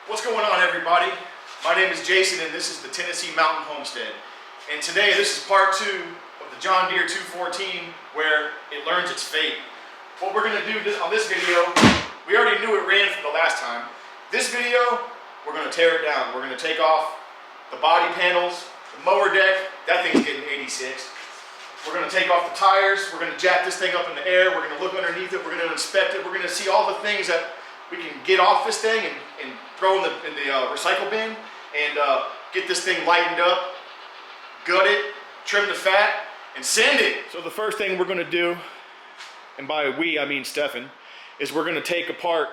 What's going on, everybody? My name is Jason and this is the Tennessee Mountain Homestead. And today this is part 2 of the John Deere 214 where it learns its fate. What we're going to do on this video, we already knew it ran from the last time. This video, we're going to tear it down. We're going to take off the body panels, the mower deck, that thing's getting 86. We're going to take off the tires, we're going to jack this thing up in the air, we're going to look underneath it, we're going to inspect it, we're going to see all the things that we can get off this thing and throw in the recycle bin and get this thing lightened up, gut it, trim the fat, and send it. So the first thing we're going to do, and by we I mean Stefan, is we're going to take apart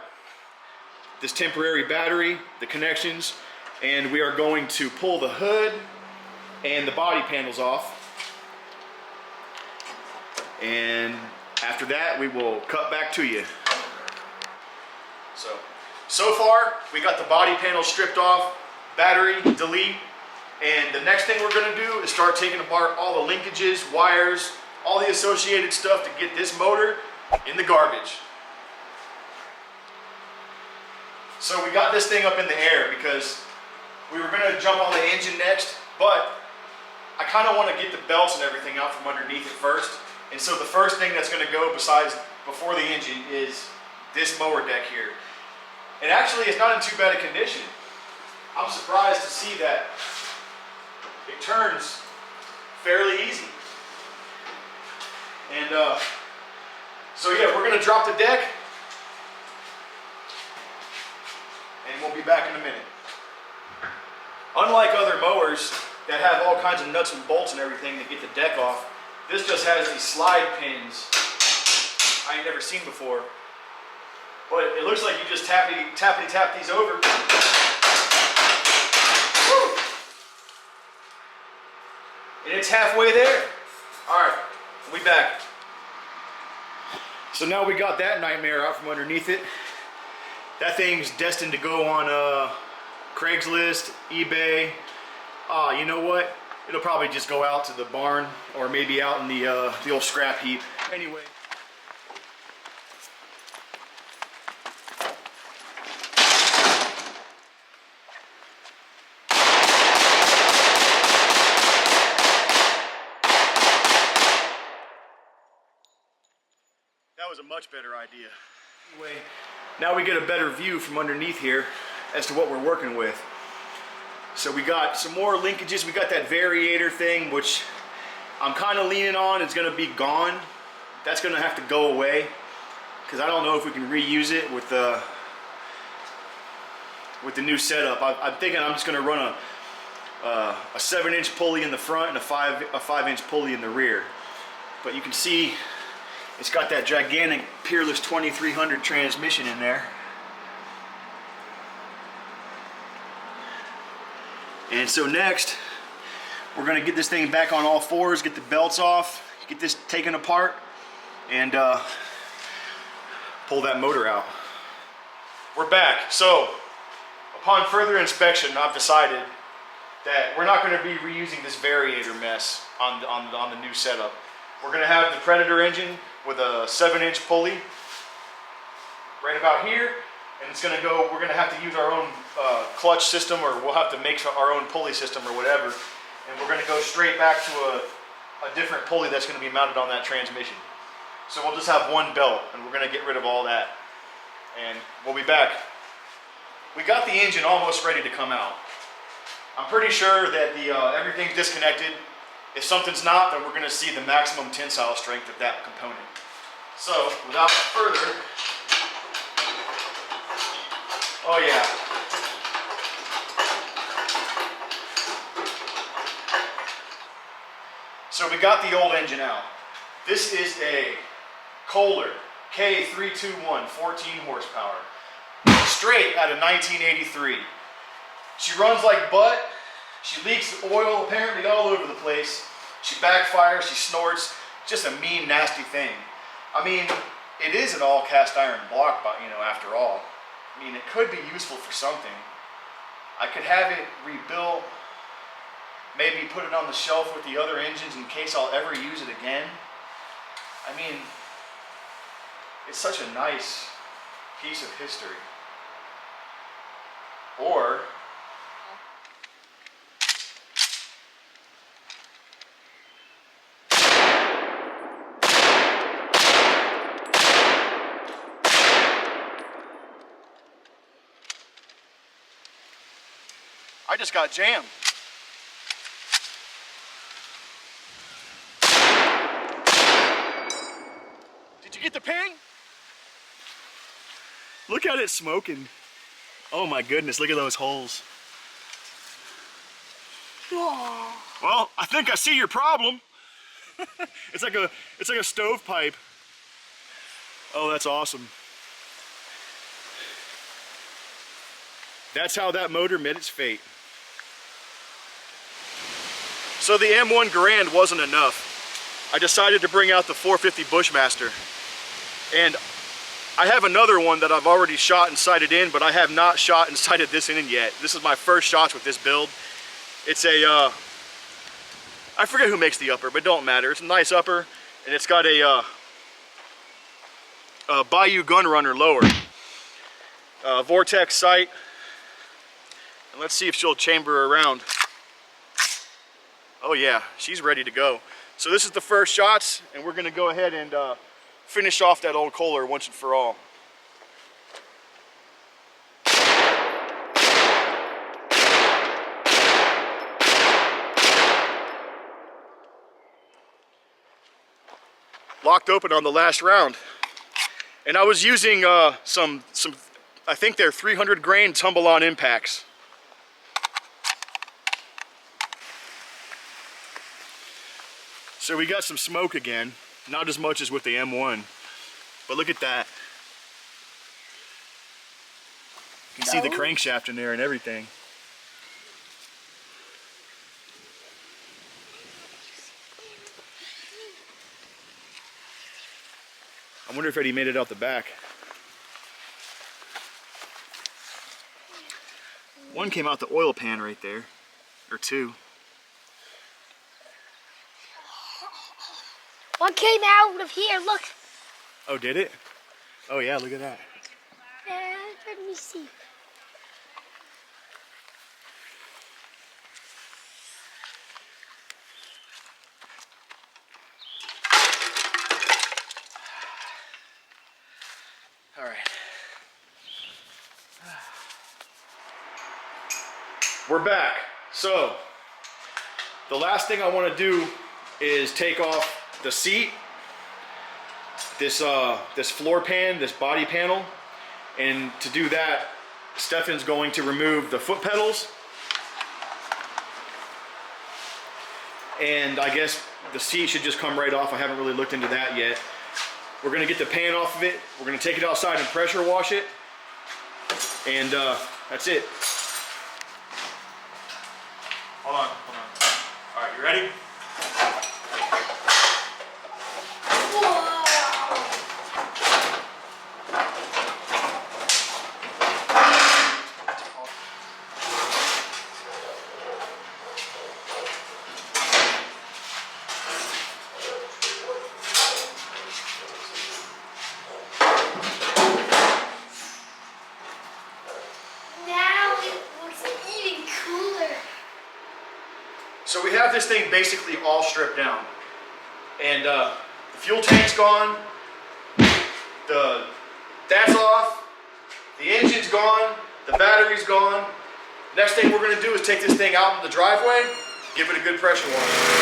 this temporary battery, the connections, and we are going to pull the hood and the body panels off. And after that, we will cut back to you. So far, we got the body panel stripped off, battery, delete, and the next thing we're gonna do is start taking apart all the linkages, wires, all the associated stuff to get this motor in the garbage. So we got this thing up in the air because we were gonna jump on the engine next, but I kinda wanna get the belts and everything out from underneath it first. And so the first thing that's gonna go before the engine is this mower deck here. And actually it's not in too bad a condition. I'm surprised to see that it turns fairly easy. And so yeah, we're gonna drop the deck and we'll be back in a minute. Unlike other mowers that have all kinds of nuts and bolts and everything to get the deck off, this just has these slide pins I ain't never seen before. But it looks like you just tappity tap these over. Woo! And it's halfway there. Alright, we'll be back. So now we got that nightmare out from underneath it. That thing's destined to go on Craigslist, eBay. You know what? It'll probably just go out to the barn or maybe out in the old scrap heap. Anyway. That was a much better idea. Anyway, now we get a better view from underneath here as to what we're working with. So we got some more linkages. We got that variator thing, which I'm kind of leaning on. It's going to be gone. That's going to have to go away because I don't know if we can reuse it with the new setup. I'm thinking I'm just going to run a 7-inch pulley in the front and a 5-inch pulley in the rear. But you can see it's got that gigantic Peerless 2300 transmission in there. And so next, we're going to get this thing back on all fours, get the belts off, get this taken apart, and pull that motor out. We're back. So, upon further inspection, I've decided that we're not going to be reusing this variator mess on the new setup. We're going to have the Predator engine with a 7-inch pulley right about here. And it's going to go, we're going to have to use our own clutch system, or we'll have to make our own pulley system or whatever. And we're going to go straight back to a different pulley that's going to be mounted on that transmission. So we'll just have one belt and we're going to get rid of all that. And we'll be back. We got the engine almost ready to come out. I'm pretty sure that everything's disconnected. If something's not, then we're going to see the maximum tensile strength of that component. So without further, oh yeah. So we got the old engine out. This is a Kohler K321, 14 horsepower. Straight out of 1983. She runs like butt. She leaks oil apparently all over the place. She backfires, she snorts. Just a mean, nasty thing. I mean, it is an all cast iron block, but after all. I mean, it could be useful for something. I could have it rebuilt, maybe put it on the shelf with the other engines in case I'll ever use it again. I mean, it's such a nice piece of history. Or I just got jammed. Did you get the ping? Look at it smoking. Oh my goodness, look at those holes. Well, I think I see your problem. It's like a stovepipe. Oh, that's awesome. That's how that motor met its fate. So the M1 Garand wasn't enough. I decided to bring out the 450 Bushmaster. And I have another one that I've already shot and sighted in, but I have not shot and sighted this in yet. This is my first shots with this build. It's a, I forget who makes the upper, but it don't matter. It's a nice upper, and it's got a Bayou Gun Runner lower. Vortex sight. And let's see if she'll chamber around. Oh yeah, she's ready to go. So this is the first shots, and we're gonna go ahead and finish off that old Kohler once and for all. Locked open on the last round. And I was using some I think they're 300 grain tumble-on impacts. So we got some smoke again, not as much as with the M1, but look at that. You can see the crankshaft in there and everything. I wonder if Eddie made it out the back. One came out the oil pan right there, or two. One came out of here, look. Oh, did it? Oh yeah, look at that. Let me see. All right. We're back. So, the last thing I want to do is take off the seat, this floor pan, this body panel, and to do that, Stefan's going to remove the foot pedals, and I guess the seat should just come right off. I haven't really looked into that yet. We're going to get the pan off of it. We're going to take it outside and pressure wash it, and that's it. Hold on. All right, you ready? So we have this thing basically all stripped down, and the fuel tank's gone, that's off, the engine's gone, the battery's gone. Next thing we're going to do is take this thing out in the driveway, give it a good pressure wash.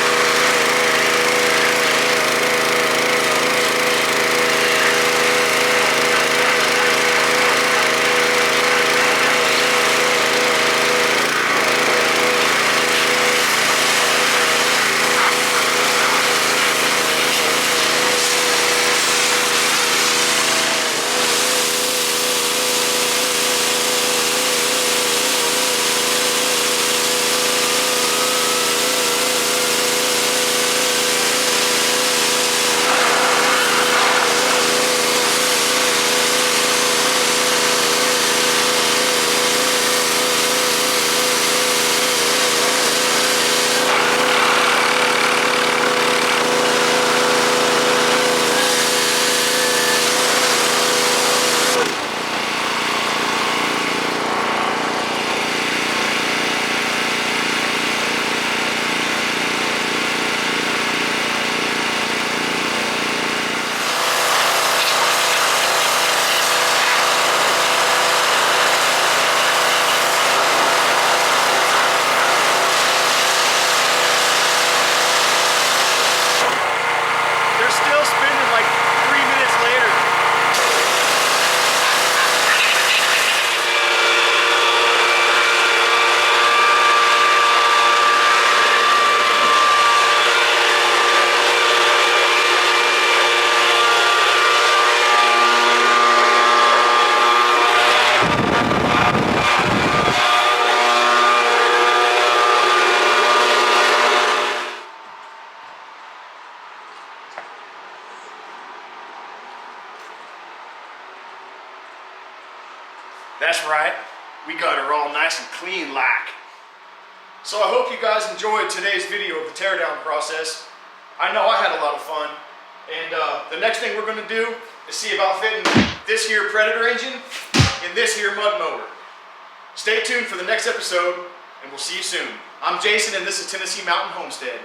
we got her all nice and clean like. So I hope you guys enjoyed today's video of the teardown process. I know I had a lot of fun. And the next thing we're gonna do is see about fitting this here Predator engine in this here mud mower. Stay tuned for the next episode, and we'll see you soon. I'm Jason, and this is Tennessee Mountain Homestead.